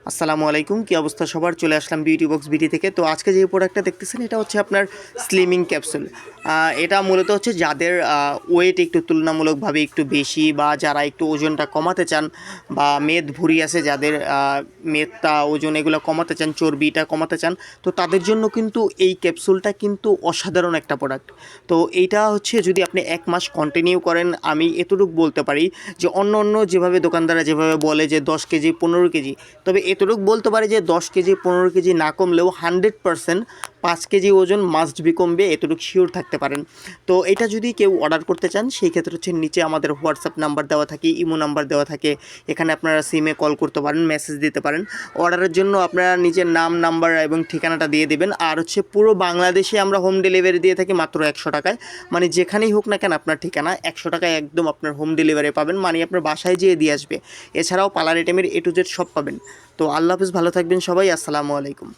আসসালামু আলাইকুম, কী অবস্থা সবার? চলে আসলাম বিউটি বক্স বিডি থেকে। তো আজকে যে প্রোডাক্টটা দেখতেছেন এটা হচ্ছে আপনার স্লিমিং ক্যাপসুল। এটা মূলত হচ্ছে যাদের ওয়েট একটু তুলনামূলকভাবে একটু বেশি বা যারা একটু ওজনটা কমাতে চান বা মেদ ভুঁড়ি আছে যাদের, মেদটা ওজন এগুলো কমাতে চান, চর্বিটা কমাতে চান, তো তাদের জন্য কিন্তু এই ক্যাপসুলটা কিন্তু অসাধারণ একটা প্রোডাক্ট। তো এইটা হচ্ছে যদি আপনি 1 মাস কন্টিনিউ করেন, আমি এতটুকু বলতে পারি যে অন্য যেভাবে দোকানদাররা যেভাবে বলে যে 10 কেজি 15 কেজি, তবে এতটুকু বলতে পারি যে 10 কেজি 15 কেজি না কমলেও 100% 5 কেজি ওজন মাস্ট বি কমবে, এতটুকু শিওর থাকতে পারেন। তো এটা যদি কেউ অর্ডার করতে চান সেই ক্ষেত্রে হচ্ছে নিচে আমাদের হোয়াটসঅ্যাপ নাম্বার দেওয়া থাকে, ইমো নাম্বার দেওয়া থাকে, এখানে আপনারা সিমে কল করতে পারেন, মেসেজ দিতে পারেন। অর্ডারের জন্য আপনারা নিজের নাম, নাম্বার এবং ঠিকানাটা দিয়ে দেবেন। আর হচ্ছে পুরো বাংলাদেশে আমরা হোম ডেলিভারি দিয়ে থাকি মাত্র 100 টাকায়। মানে যেখানেই হোক না কেন আপনার ঠিকানা 100 টাকায় একদম আপনার হোম ডেলিভারি পাবেন, মানে আপনার বাসায় যেয়ে দিয়ে আসবে। এছাড়াও পার্লার আইটেমের A to Z সব পাবেন। তো আল্লাহ হাফিজ, ভালো থাকবেন সবাই, আসসালামু আলাইকুম।